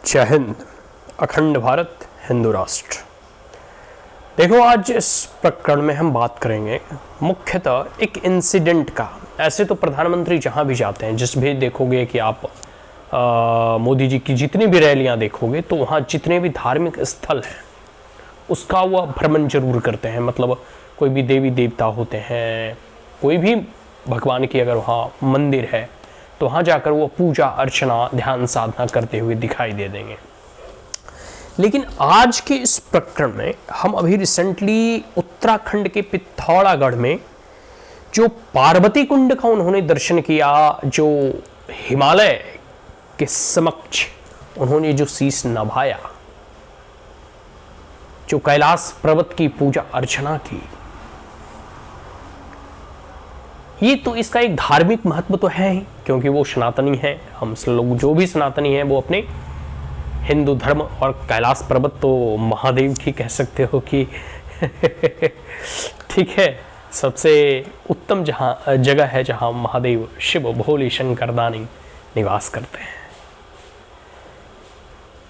जय हिंद। अखंड भारत, हिंदू राष्ट्र। देखो, आज इस प्रकरण में हम बात करेंगे मुख्यतः एक इंसिडेंट का। ऐसे तो प्रधानमंत्री जहां भी जाते हैं, जिस भी देखोगे कि आप मोदी जी की जितनी भी रैलियां देखोगे तो वहां जितने भी धार्मिक स्थल हैं उसका वह भ्रमण जरूर करते हैं। मतलब कोई भी देवी देवता होते हैं, कोई भी भगवान की अगर वहाँ मंदिर है तो वहाँ जाकर वो पूजा अर्चना ध्यान साधना करते हुए दिखाई दे देंगे। लेकिन आज के इस प्रकरण में हम अभी रिसेंटली उत्तराखंड के पिथौरागढ़ में जो पार्वती कुंड का उन्होंने दर्शन किया, जो हिमालय के समक्ष उन्होंने जो शीश नभाया, जो कैलाश पर्वत की पूजा अर्चना की, ये तो इसका एक धार्मिक महत्व तो है ही, क्योंकि वो सनातनी है। हम लोग जो भी सनातनी हैं वो अपने हिंदू धर्म, और कैलाश पर्वत तो महादेव की कह सकते हो कि ठीक है, सबसे उत्तम जगह है जहां महादेव शिव भोले शंकर दानी निवास करते हैं।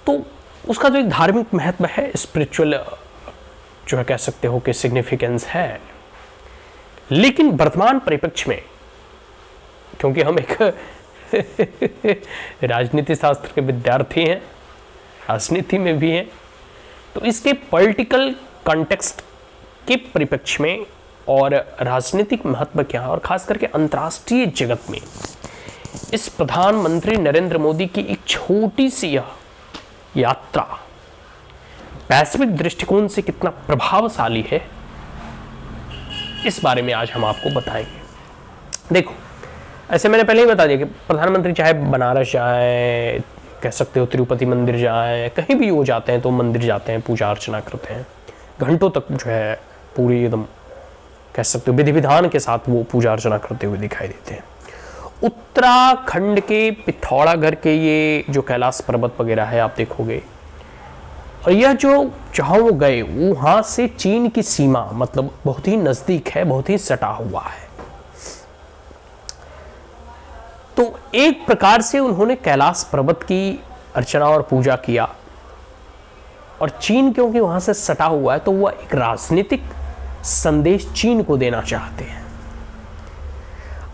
तो उसका जो एक धार्मिक महत्व है, स्पिरिचुअल जो है कह सकते हो कि सिग्निफिकेंस है। लेकिन वर्तमान परिप्रेक्ष्य में, क्योंकि हम एक राजनीति शास्त्र के विद्यार्थी हैं, राजनीति में भी हैं, तो इसके पॉलिटिकल कॉन्टेक्स्ट के परिप्रेक्ष्य में और राजनीतिक महत्व क्या है, और खास करके अंतर्राष्ट्रीय जगत में इस प्रधानमंत्री नरेंद्र मोदी की एक छोटी सी यह यात्रा वैश्विक दृष्टिकोण से कितना प्रभावशाली है, इस बारे में आज हम आपको बताएंगे। देखो, ऐसे मैंने पहले ही बता दिया कि प्रधानमंत्री चाहे बनारस जाए, कह सकते हो तिरुपति मंदिर जाए, कहीं भी वो जाते हैं तो मंदिर जाते हैं, पूजा अर्चना करते हैं, घंटों तक जो है पूरी एकदम कह सकते हो विधि विधान के साथ वो पूजा अर्चना करते हुए दिखाई देते हैं। उत्तराखंड के पिथौरागढ़ के ये जो कैलाश पर्वत वगैरह है आप देखोगे, और यह जो जहां वो गए वहां से चीन की सीमा मतलब बहुत ही नजदीक है, बहुत ही सटा हुआ है। तो एक प्रकार से उन्होंने कैलाश पर्वत की अर्चना और पूजा किया, और चीन क्योंकि वहां से सटा हुआ है तो वह एक राजनीतिक संदेश चीन को देना चाहते हैं।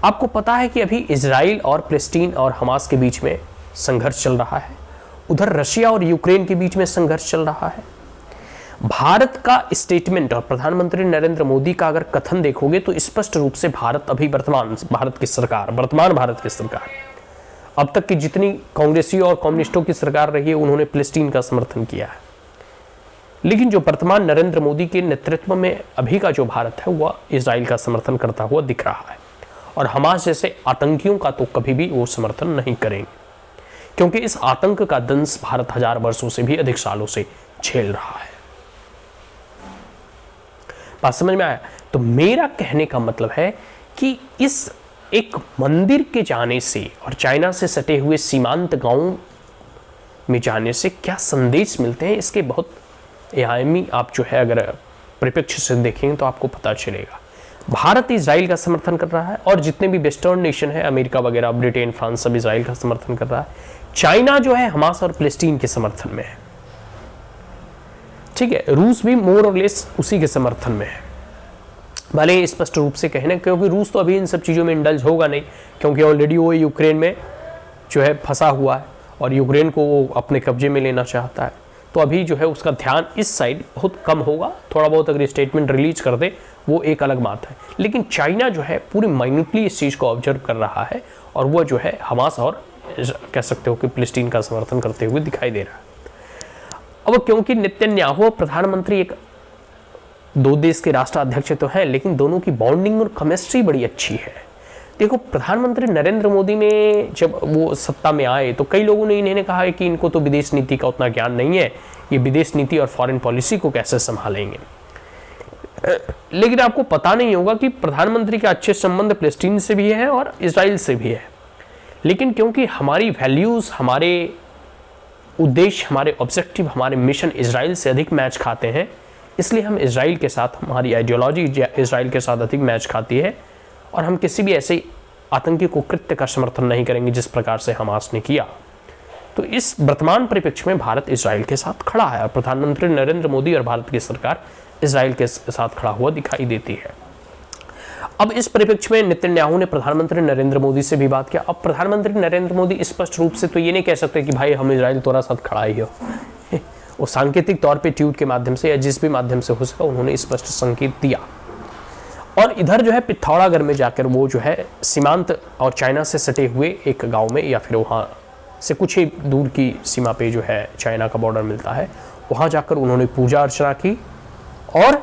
आपको पता है कि अभी इजराइल और फिलिस्तीन और हमास के बीच में संघर्ष चल रहा है, उधर रशिया और यूक्रेन के बीच में संघर्ष चल रहा है। भारत का स्टेटमेंट और प्रधानमंत्री नरेंद्र मोदी का अगर कथन देखोगे तो स्पष्ट रूप से वर्तमान भारत की सरकार अब तक की जितनी कांग्रेसी और कम्युनिस्टों की सरकार रही है, उन्होंने फिलिस्तीन का समर्थन किया है। लेकिन जो वर्तमान नरेंद्र मोदी के नेतृत्व में अभी का जो भारत है वह इजराइल का समर्थन करता हुआ दिख रहा है, और हमास जैसे आतंकियों का तो कभी भी वो समर्थन नहीं करेंगे, क्योंकि इस आतंक का दंश भारत हजार वर्षों से भी अधिक सालों से झेल रहा है। बात समझ में आया? तो मेरा कहने का मतलब है कि इस एक मंदिर के जाने से और चाइना से सटे हुए सीमांत गांवों में जाने से क्या संदेश मिलते हैं, इसके बहुत आयामी आप जो है अगर परिप्रेक्ष्य से देखेंगे तो आपको पता चलेगा। भारत इजराइल का समर्थन कर रहा है, और जितने भी वेस्टर्न नेशन है, अमेरिका वगैरह, ब्रिटेन, फ्रांस, सब इजराइल का समर्थन कर रहा है। चाइना जो है हमास और फिलिस्तीन के समर्थन में है, ठीक है। रूस भी मोर और लेस उसी के समर्थन में है, भले ही स्पष्ट रूप से कहने, क्योंकि रूस तो अभी इन सब चीज़ों में इंडल्ज होगा नहीं, क्योंकि ऑलरेडी वो यूक्रेन में जो है फंसा हुआ है और यूक्रेन को वो अपने कब्जे में लेना चाहता है। तो अभी जो है उसका ध्यान इस साइड बहुत कम होगा। थोड़ा बहुत अगर स्टेटमेंट रिलीज कर दे वो एक अलग बात है, लेकिन चाइना जो है पूरी माइन्यूटली इस चीज़ को ऑब्जर्व कर रहा है, और वो जो है हमास और कह सकते हो कि फिलिस्तीन का समर्थन करते हुए दिखाई दे रहा है। अब क्योंकि नेतन्याहू प्रधानमंत्री एक दो देश के राष्ट्राध्यक्ष तो हैं, लेकिन दोनों की बॉन्डिंग और केमिस्ट्री बड़ी अच्छी है। देखो, प्रधानमंत्री नरेंद्र मोदी ने जब वो सत्ता में आए तो कई लोगों ने इन्हें कहा है कि इनको तो विदेश नीति का उतना ज्ञान नहीं है, ये विदेश नीति और फॉरेन पॉलिसी को कैसे संभालेंगे। लेकिन आपको पता नहीं होगा कि प्रधानमंत्री के अच्छे संबंध फिलिस्तीन से भी है और इजराइल से भी है, लेकिन क्योंकि हमारी वैल्यूज, हमारे उद्देश्य, हमारे ऑब्जेक्टिव, हमारे मिशन इजराइल से अधिक मैच खाते हैं, इसलिए हम इजराइल के साथ, हमारी आइडियोलॉजी इजराइल के साथ अधिक मैच खाती है, और हम किसी भी ऐसे आतंकी को कृत्य का समर्थन नहीं करेंगे जिस प्रकार से हमास ने किया। तो इस वर्तमान परिप्रेक्ष्य में भारत इजराइल के साथ खड़ा है और प्रधानमंत्री नरेंद्र मोदी और भारत की सरकार इजराइल के साथ खड़ा हुआ दिखाई देती है। अब इस परिप्रेक्ष्य में नेतन्याहू ने प्रधानमंत्री नरेंद्र मोदी से भी बात किया। अब प्रधानमंत्री नरेंद्र मोदी स्पष्ट रूप से तो ये नहीं कह सकते कि भाई हम इजराइल तुम्हारा साथ खड़ा ही हो। वो सांकेतिक तौर पे ट्वीट के माध्यम से या जिस भी माध्यम से हो सका उन्होंने स्पष्ट संकेत दिया। और इधर जो है पिथौरागढ़ में जाकर वो जो है सीमांत और चाइना से सटे हुए एक गांव में या फिर वहाँ से कुछ ही दूर की सीमा पे जो है चाइना का बॉर्डर मिलता है, वहाँ जाकर उन्होंने पूजा अर्चना की और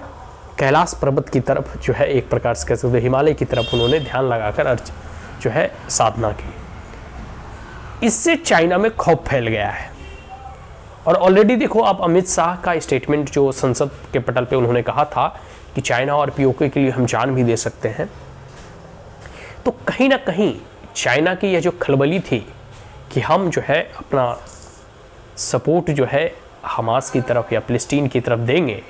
कैलाश पर्वत की तरफ जो है एक प्रकार से कह सकते हिमालय की तरफ उन्होंने ध्यान लगाकर जो है साधना की। इससे चाइना में खौफ फैल गया है और ऑलरेडी देखो आप अमित शाह का स्टेटमेंट जो संसद के पटल पे उन्होंने कहा था कि चाइना और पीओके के लिए हम जान भी दे सकते हैं। तो कहीं ना कहीं चाइना की यह जो खलबली थी कि हम जो है अपना सपोर्ट जो है हमास की तरफ या फिलिस्तीन की तरफ देंगे,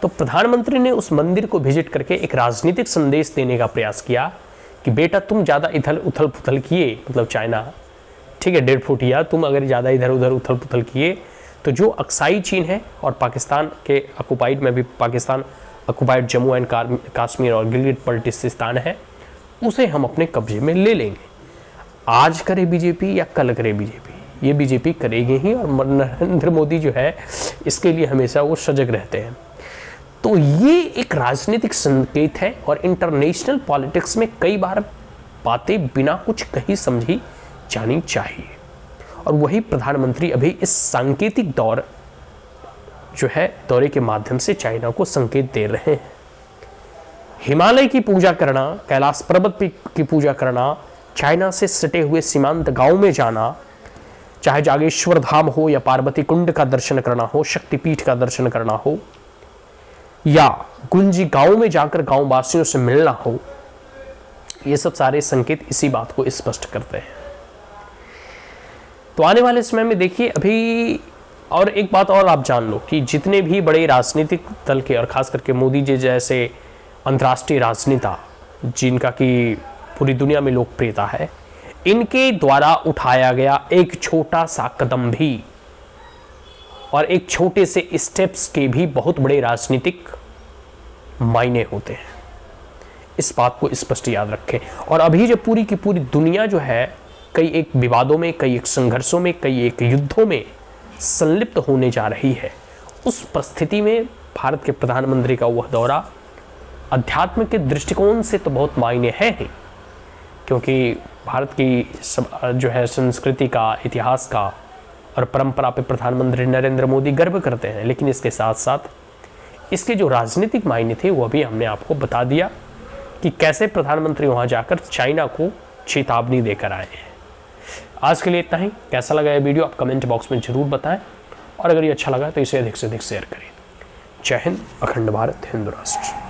तो प्रधानमंत्री ने उस मंदिर को विजिट करके एक राजनीतिक संदेश देने का प्रयास किया कि बेटा तुम ज़्यादा इधर उथल पुथल किए, मतलब चाइना ठीक है 1.5 फुट, या तुम अगर ज़्यादा इधर उधर उथल पुथल किए तो जो अक्साई चीन है और पाकिस्तान के ऑक्युपाइड में भी पाकिस्तान ऑक्युपाइड जम्मू एंड कश्मीर और गिलगित बल्टिस्तान है, उसे हम अपने कब्जे में ले लेंगे। आज करे बीजेपी या कल करे बीजेपी, ये बीजेपी करेगी ही और नरेंद्र मोदी जो है इसके लिए हमेशा वो सजग रहते हैं। तो ये एक राजनीतिक संकेत है और इंटरनेशनल पॉलिटिक्स में कई बार बातें बिना कुछ कही समझी जानी चाहिए और वही प्रधानमंत्री अभी इस सांकेतिक दौरे के माध्यम से चाइना को संकेत दे रहे हैं। हिमालय की पूजा करना, कैलाश पर्वत की पूजा करना, चाइना से सटे हुए सीमांत गांव में जाना, चाहे जागेश्वर धाम हो या पार्वती कुंड का दर्शन करना हो, शक्तिपीठ का दर्शन करना हो या गुंजी गांव में जाकर गांव वासियों से मिलना हो, ये सब सारे संकेत इसी बात को स्पष्ट करते हैं। तो आने वाले समय में देखिए अभी और एक बात और आप जान लो कि जितने भी बड़े राजनीतिक दल के और खास करके मोदी जी जैसे अंतर्राष्ट्रीय राजनेता जिनका कि पूरी दुनिया में लोकप्रियता है, इनके द्वारा उठाया गया एक छोटा सा कदम भी और एक छोटे से स्टेप्स के भी बहुत बड़े राजनीतिक मायने होते हैं। इस बात को स्पष्ट याद रखें। और अभी जो पूरी की पूरी दुनिया जो है कई एक विवादों में, कई एक संघर्षों में, कई एक युद्धों में संलिप्त होने जा रही है, उस परिस्थिति में भारत के प्रधानमंत्री का वह दौरा अध्यात्म के दृष्टिकोण से तो बहुत मायने है ही, क्योंकि भारत की जो है संस्कृति का, इतिहास का और परंपरा पे प्रधानमंत्री नरेंद्र मोदी गर्व करते हैं। लेकिन इसके साथ साथ इसके जो राजनीतिक मायने थे वो भी हमने आपको बता दिया कि कैसे प्रधानमंत्री वहाँ जाकर चाइना को चेतावनी देकर आए हैं। आज के लिए इतना ही। कैसा लगा ये वीडियो आप कमेंट बॉक्स में जरूर बताएं और अगर ये अच्छा लगा तो इसे अधिक से अधिक शेयर करें। जय हिंद, अखंड भारत, हिंदू राष्ट्र।